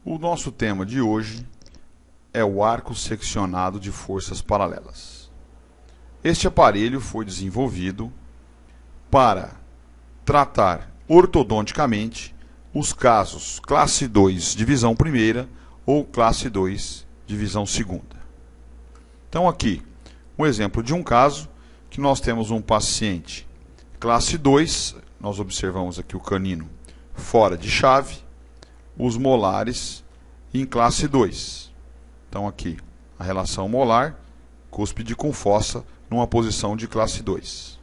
O nosso tema de hoje é o arco seccionado de forças paralelas. Este aparelho foi desenvolvido para tratar ortodonticamente os casos classe 2, divisão primeira ou classe 2, divisão segunda. Então aqui, um exemplo de um caso que nós temos um paciente classe 2, nós observamos aqui o canino fora de chave, os molares em classe 2. Então aqui, a relação molar, cúspide com fossa, numa posição de classe 2.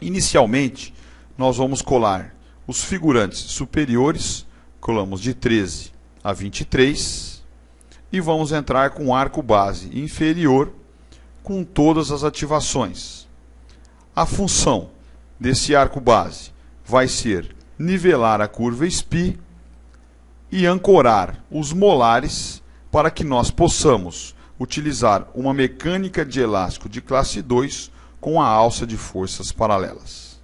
Inicialmente, nós vamos colar os figurantes superiores, colamos de 13 a 23, e vamos entrar com arco base inferior com todas as ativações. A função desse arco base vai ser nivelar a curva SPI e ancorar os molares para que nós possamos utilizar uma mecânica de elástico de classe 2 com a alça de forças paralelas.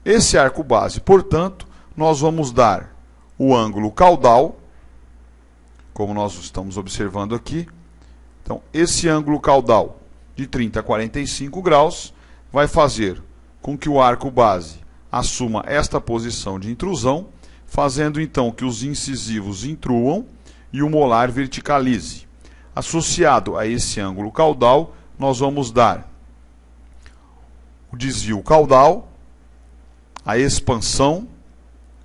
Esse arco base, portanto, nós vamos dar o ângulo caudal, como nós estamos observando aqui. Então, esse ângulo caudal de 30 a 45 graus vai fazer com que o arco base assuma esta posição de intrusão, fazendo então que os incisivos intruam e o molar verticalize. Associado a esse ângulo caudal, nós vamos dar o desvio caudal, a expansão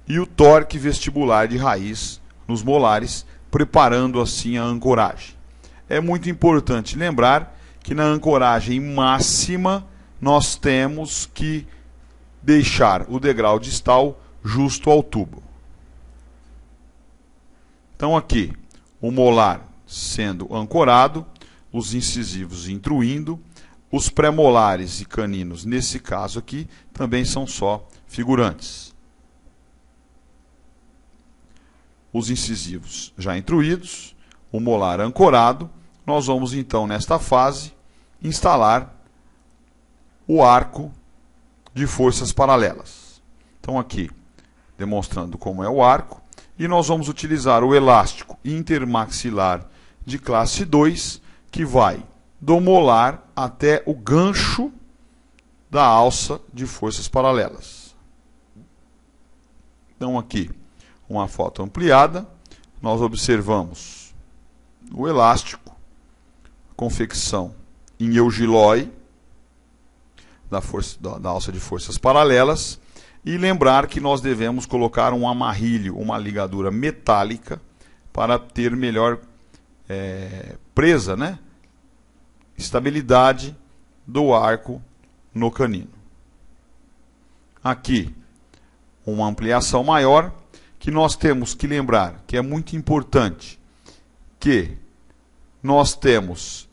e o torque vestibular de raiz nos molares, preparando assim a ancoragem. É muito importante lembrar que na ancoragem máxima nós temos que deixar o degrau distal justo ao tubo. Então aqui, o molar sendo ancorado, os incisivos intruindo, os pré-molares e caninos, nesse caso aqui, também são só figurantes. Os incisivos já intruídos, o molar ancorado, nós vamos então, nesta fase, instalar o arco de forças paralelas. Então aqui, demonstrando como é o arco, e nós vamos utilizar o elástico intermaxilar de classe 2, que vai do molar até o gancho da alça de forças paralelas. Então aqui, uma foto ampliada, nós observamos o elástico, confecção em eugilói, da alça de forças paralelas, e lembrar que nós devemos colocar um amarrilho, uma ligadura metálica, para ter melhor presa, né? Estabilidade do arco no canino. Aqui, uma ampliação maior, que nós temos que lembrar que é muito importante que nós temos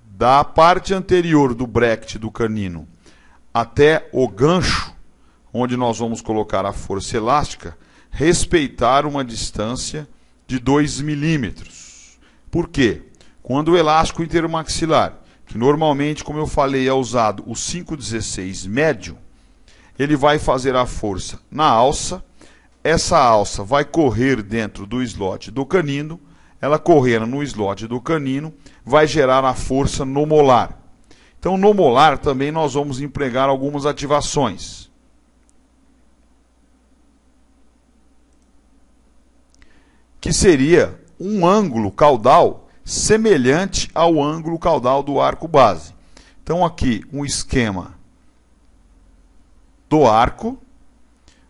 da parte anterior do bracket do canino até o gancho, onde nós vamos colocar a força elástica, respeitar uma distância de 2 milímetros. Por quê? Quando o elástico intermaxilar, que normalmente, como eu falei, é usado o 516 médio, ele vai fazer a força na alça, essa alça vai correr dentro do slot do canino, ela correndo no slot do canino, vai gerar a força no molar. Então, no molar também nós vamos empregar algumas ativações. Que seria um ângulo caudal semelhante ao ângulo caudal do arco base. Então aqui um esquema do arco.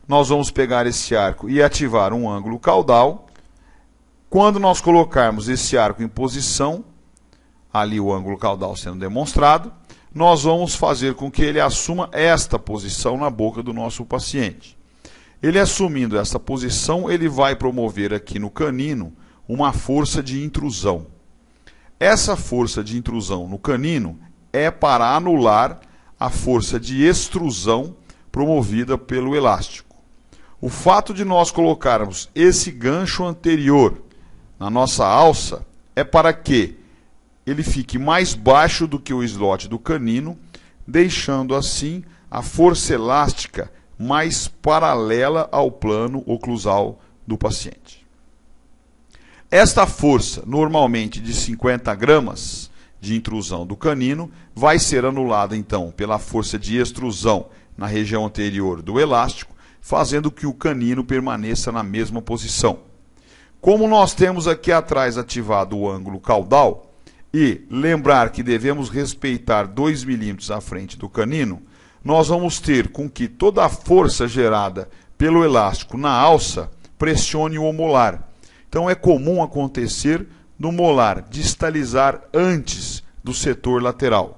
Nós vamos pegar esse arco e ativar um ângulo caudal. Quando nós colocarmos esse arco em posição, ali o ângulo caudal sendo demonstrado, nós vamos fazer com que ele assuma esta posição na boca do nosso paciente. Ele assumindo essa posição, ele vai promover aqui no canino uma força de intrusão. Essa força de intrusão no canino é para anular a força de extrusão promovida pelo elástico. O fato de nós colocarmos esse gancho anterior na nossa alça é para que ele fique mais baixo do que o slot do canino, deixando assim a força elástica mais paralela ao plano oclusal do paciente. Esta força, normalmente de 50 gramas de intrusão do canino, vai ser anulada então pela força de extrusão na região anterior do elástico, fazendo que o canino permaneça na mesma posição. Como nós temos aqui atrás ativado o ângulo caudal, e lembrar que devemos respeitar 2 milímetros à frente do canino, nós vamos ter com que toda a força gerada pelo elástico na alça pressione o molar. Então é comum acontecer no molar distalizar antes do setor lateral.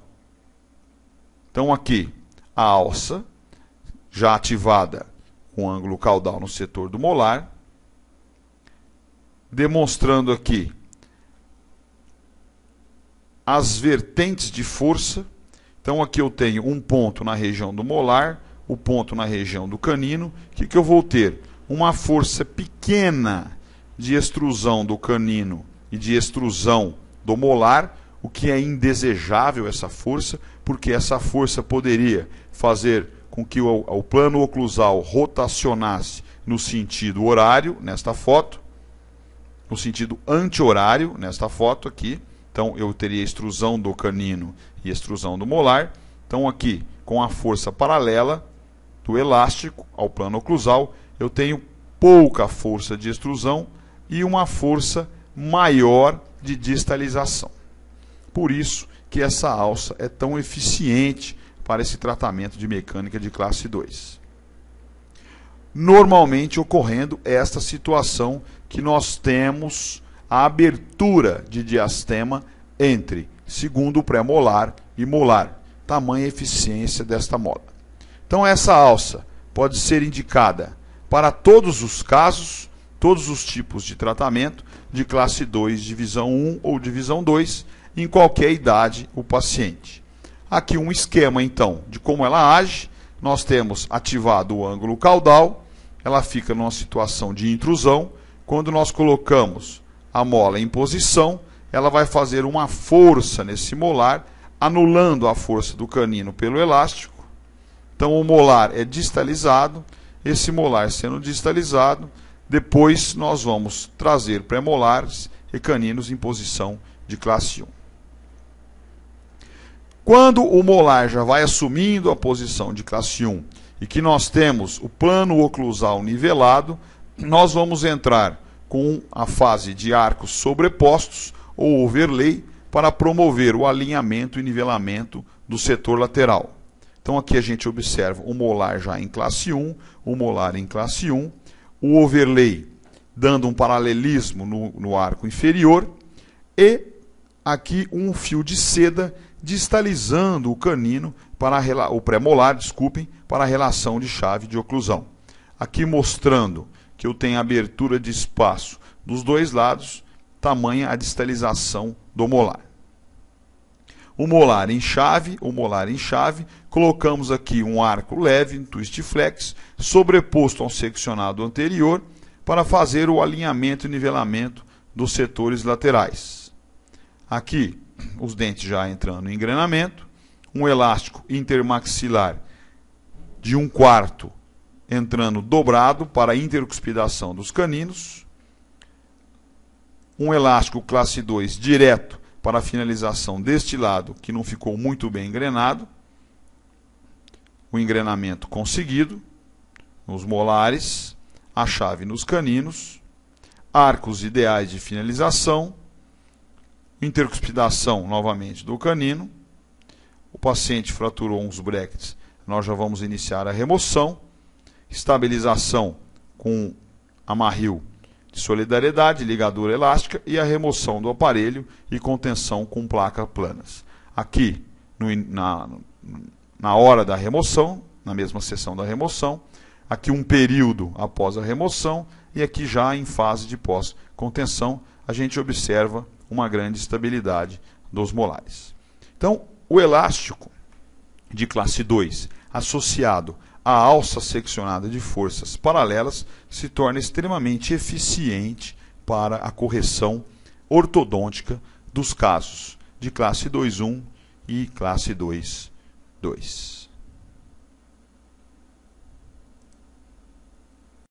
Então aqui a alça já ativada com ângulo caudal no setor do molar, demonstrando aqui as vertentes de força. Então aqui eu tenho um ponto na região do molar, o ponto na região do canino. O que eu vou ter? Uma força pequena de extrusão do canino e de extrusão do molar, o que é indesejável essa força, porque essa força poderia fazer com que o plano oclusal rotacionasse no sentido horário, nesta foto, no sentido anti-horário, nesta foto aqui. Então eu teria extrusão do canino e extrusão do molar. Então aqui, com a força paralela do elástico ao plano oclusal, eu tenho pouca força de extrusão e uma força maior de distalização. Por isso que essa alça é tão eficiente para esse tratamento de mecânica de classe 2. Normalmente ocorrendo esta situação que nós temos a abertura de diastema entre segundo pré-molar e molar. Tamanha eficiência desta mola. Então essa alça pode ser indicada para todos os casos, todos os tipos de tratamento de classe 2, divisão 1 ou divisão 2, em qualquer idade o paciente. Aqui um esquema então de como ela age. Nós temos ativado o ângulo caudal, ela fica numa situação de intrusão. Quando nós colocamos a mola em posição, ela vai fazer uma força nesse molar, anulando a força do canino pelo elástico. Então o molar é distalizado, esse molar sendo distalizado, depois nós vamos trazer pré-molares e caninos em posição de classe 1. Quando o molar já vai assumindo a posição de classe 1 e que nós temos o plano oclusal nivelado, nós vamos entrar com a fase de arcos sobrepostos ou overlay para promover o alinhamento e nivelamento do setor lateral. Então aqui a gente observa o molar já em classe 1, o molar em classe 1, o overlay dando um paralelismo no arco inferior e aqui um fio de seda distalizando o canino para o pré-molar, desculpem, para a relação de chave de oclusão. Aqui mostrando que eu tenho abertura de espaço dos dois lados, tamanha a distalização do molar. O molar em chave, colocamos aqui um arco leve, um twist flex, sobreposto ao seccionado anterior, para fazer o alinhamento e nivelamento dos setores laterais. Aqui, os dentes já entrando em engrenamento, um elástico intermaxilar de 1/4 entrando dobrado para a intercuspidação dos caninos, um elástico classe 2 direto para a finalização deste lado, que não ficou muito bem engrenado, o engrenamento conseguido, nos molares, a chave nos caninos, arcos ideais de finalização, intercuspidação novamente do canino, o paciente fraturou uns brackets, nós já vamos iniciar a remoção, estabilização com amarril de solidariedade, ligadura elástica e a remoção do aparelho e contenção com placa planas. Aqui, na hora da remoção, na mesma sessão da remoção, aqui um período após a remoção e aqui já em fase de pós-contenção, a gente observa uma grande estabilidade dos molares. Então, o elástico de classe 2 associado à alça seccionada de forças paralelas se torna extremamente eficiente para a correção ortodôntica dos casos de classe 2.1 e classe 2.2.